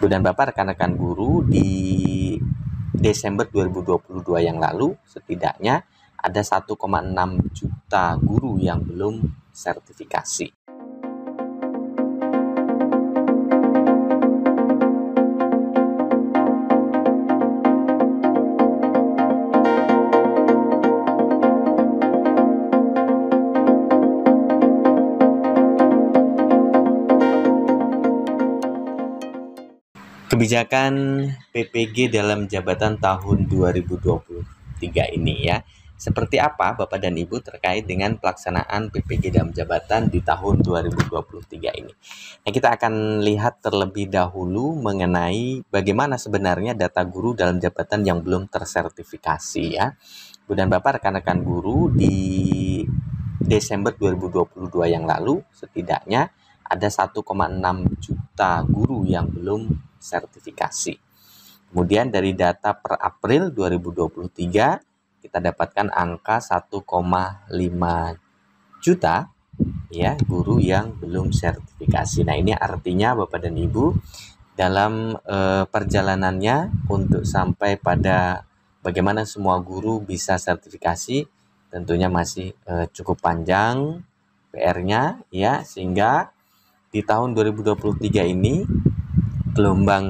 Ibu dan Bapak, rekan-rekan guru, di Desember 2022 yang lalu setidaknya ada 1,6 juta guru yang belum sertifikasi. Kebijakan PPG dalam jabatan tahun 2023 ini ya. Seperti apa Bapak dan Ibu terkait dengan pelaksanaan PPG dalam jabatan di tahun 2023 ini. Nah, kita akan lihat terlebih dahulu mengenai bagaimana sebenarnya data guru dalam jabatan yang belum tersertifikasi ya. Ibu dan Bapak, rekan-rekan guru, di Desember 2022 yang lalu setidaknya ada 1,6 juta guru yang belum sertifikasi. Kemudian dari data per April 2023 kita dapatkan angka 1,5 juta ya guru yang belum sertifikasi. Nah, ini artinya Bapak dan Ibu dalam perjalanannya untuk sampai pada bagaimana semua guru bisa sertifikasi tentunya masih cukup panjang PR-nya ya, sehingga di tahun 2023 ini gelombang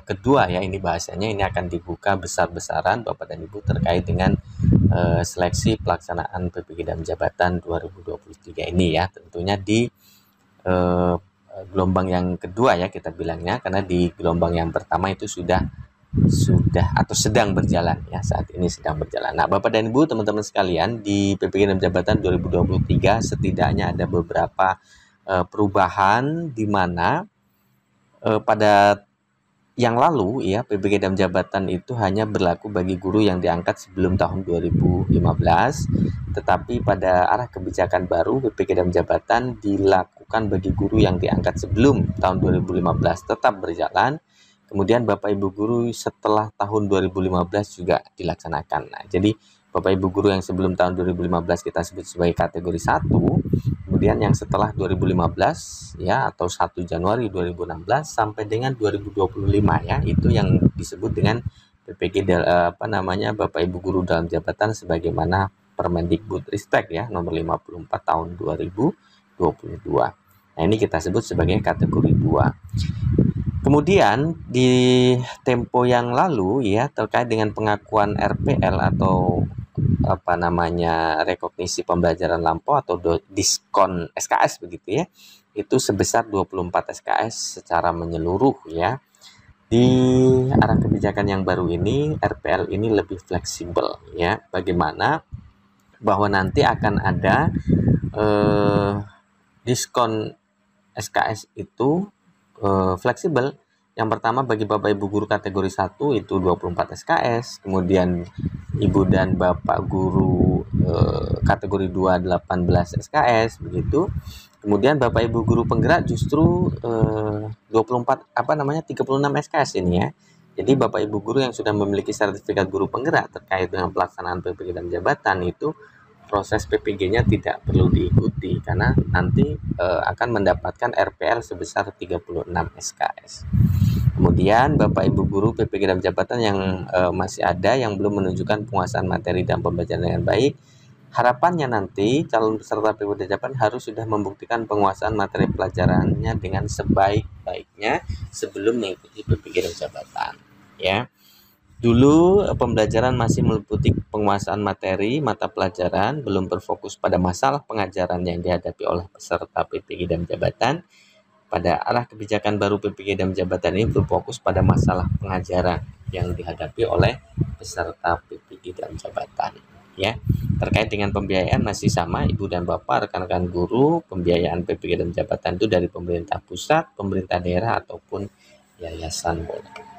kedua ya, ini bahasanya ini akan dibuka besar-besaran Bapak dan Ibu terkait dengan seleksi pelaksanaan PPG dalam jabatan 2023 ini ya, tentunya di gelombang yang kedua ya kita bilangnya, karena di gelombang yang pertama itu sudah atau sedang berjalan ya, saat ini sedang berjalan. Nah, Bapak dan Ibu, teman-teman sekalian, di PPG dalam jabatan 2023 setidaknya ada beberapa perubahan di mana pada yang lalu ya, PPG dalam jabatan itu hanya berlaku bagi guru yang diangkat sebelum tahun 2015, tetapi pada arah kebijakan baru PPG dalam jabatan dilakukan bagi guru yang diangkat sebelum tahun 2015 tetap berjalan. Kemudian Bapak Ibu guru setelah tahun 2015 juga dilaksanakan. Nah, jadi Bapak Ibu guru yang sebelum tahun 2015 kita sebut sebagai kategori 1, kemudian yang setelah 2015 ya, atau 1 Januari 2016 sampai dengan 2025 ya, itu yang disebut dengan PPG Bapak Ibu guru dalam jabatan sebagaimana Permendikbudristek ya nomor 54 tahun 2022. Nah, ini kita sebut sebagai kategori 2. Kemudian di tempo yang lalu ya, terkait dengan pengakuan RPL atau rekognisi pembelajaran lampau atau diskon SKS begitu ya, itu sebesar 24 SKS secara menyeluruh ya. Di arah kebijakan yang baru ini, RPL ini lebih fleksibel ya. Bagaimana bahwa nanti akan ada diskon SKS itu fleksibel. Yang pertama, bagi Bapak Ibu guru kategori 1 itu 24 SKS, kemudian Ibu dan Bapak guru kategori 2 18 SKS begitu. Kemudian Bapak Ibu guru penggerak justru 36 SKS ini ya. Jadi Bapak Ibu guru yang sudah memiliki sertifikat guru penggerak terkait dengan pelaksanaan PPG dalam jabatan itu proses PPG-nya tidak perlu diikuti karena nanti akan mendapatkan RPL sebesar 36 SKS. Kemudian Bapak Ibu guru PPG dalam jabatan yang masih ada yang belum menunjukkan penguasaan materi dan pembelajaran dengan baik, harapannya nanti calon peserta PPG dalam jabatan harus sudah membuktikan penguasaan materi pelajarannya dengan sebaik-baiknya sebelum mengikuti PPG dalam jabatan ya. Dulu pembelajaran masih meliputi penguasaan materi mata pelajaran, belum berfokus pada masalah pengajaran yang dihadapi oleh peserta PPG dalam jabatan. Pada arah kebijakan baru PPG dalam jabatan ini berfokus pada masalah pengajaran yang dihadapi oleh peserta PPG dalam jabatan ya. Terkait dengan pembiayaan masih sama Ibu dan Bapak, rekan-rekan guru, pembiayaan PPG dalam jabatan itu dari pemerintah pusat, pemerintah daerah ataupun yayasan boleh.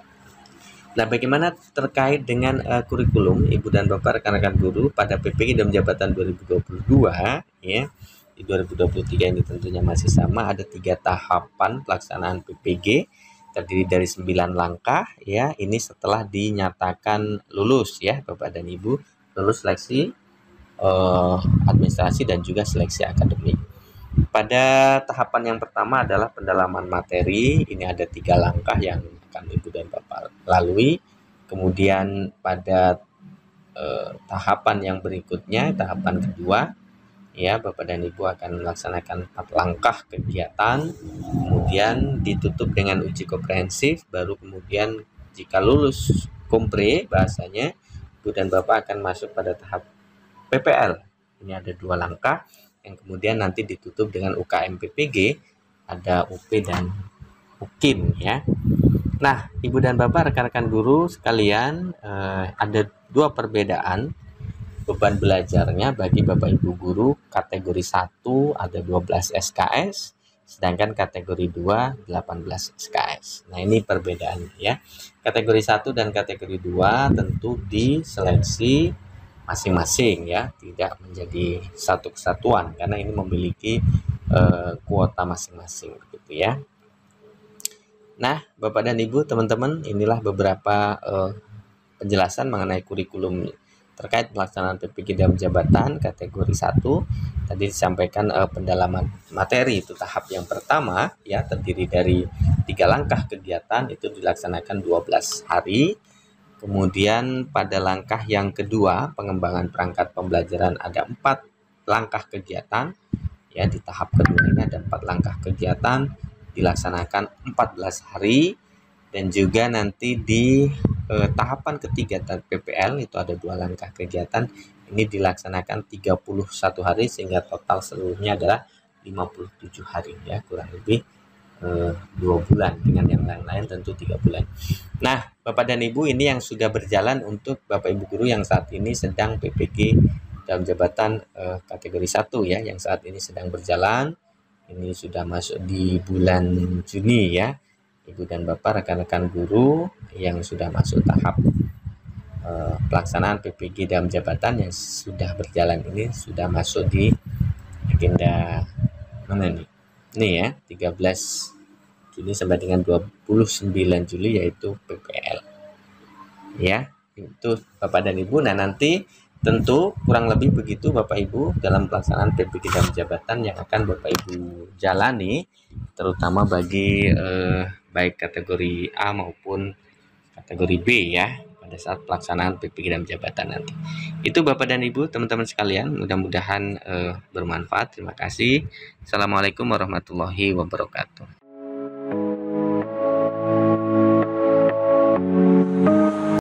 Nah, bagaimana terkait dengan kurikulum Ibu dan Bapak, rekan-rekan guru pada PPG dalam jabatan 2022 ya. Di 2023 ini tentunya masih sama, ada 3 tahapan pelaksanaan PPG terdiri dari 9 langkah ya. Ini setelah dinyatakan lulus ya Bapak dan Ibu, lulus seleksi administrasi dan juga seleksi akademik. Pada tahapan yang pertama adalah pendalaman materi. Ini ada 3 langkah yang akan Ibu dan Bapak lalui. Kemudian pada tahapan yang berikutnya, tahapan kedua, ya, Bapak dan Ibu akan melaksanakan 4 langkah kegiatan, kemudian ditutup dengan uji komprehensif, baru kemudian jika lulus kompre bahasanya, Ibu dan Bapak akan masuk pada tahap PPL. Ini ada 2 langkah yang kemudian nanti ditutup dengan UKM PPG, ada UP dan UKIM, ya. Nah, Ibu dan Bapak, rekan-rekan guru sekalian, ada 2 perbedaan beban belajarnya bagi Bapak Ibu guru. Kategori 1 ada 12 SKS, sedangkan kategori 2 18 SKS. Nah, ini perbedaannya, ya. Kategori 1 dan kategori 2 tentu diseleksi masing-masing, ya, tidak menjadi satu kesatuan karena ini memiliki kuota masing-masing, begitu, ya. Nah, Bapak dan Ibu, teman-teman, inilah beberapa penjelasan mengenai kurikulum terkait pelaksanaan PPG dalam jabatan kategori 1. Tadi disampaikan pendalaman materi, itu tahap yang pertama, ya, terdiri dari 3 langkah kegiatan, itu dilaksanakan 12 hari. Kemudian pada langkah yang kedua, pengembangan perangkat pembelajaran, ada 4 langkah kegiatan, ya. Di tahap kedua ini ada 4 langkah kegiatan, dilaksanakan 14 hari. Dan juga nanti di tahapan ketiga PPL itu ada 2 langkah kegiatan, ini dilaksanakan 31 hari sehingga total seluruhnya adalah 57 hari, ya, kurang lebih 2 bulan, dengan yang lain-lain tentu 3 bulan. Nah, Bapak dan Ibu, ini yang sudah berjalan untuk Bapak Ibu guru yang saat ini sedang PPG dalam jabatan kategori 1, ya, yang saat ini sedang berjalan. Ini sudah masuk di bulan Juni, ya. Ibu dan Bapak, rekan-rekan guru yang sudah masuk tahap pelaksanaan PPG dalam jabatan yang sudah berjalan ini sudah masuk di agenda mana nih? Ini, ya, 13 Juni sampai dengan 29 Juli, yaitu PPL. Ya, itu Bapak dan Ibu. Nah, nanti tentu kurang lebih begitu Bapak Ibu dalam pelaksanaan PPG dalam jabatan yang akan Bapak Ibu jalani, terutama bagi baik kategori A maupun kategori B, ya, pada saat pelaksanaan PPG dalam jabatan nanti. Itu Bapak dan Ibu, teman-teman sekalian, mudah-mudahan bermanfaat. Terima kasih. Assalamualaikum warahmatullahi wabarakatuh.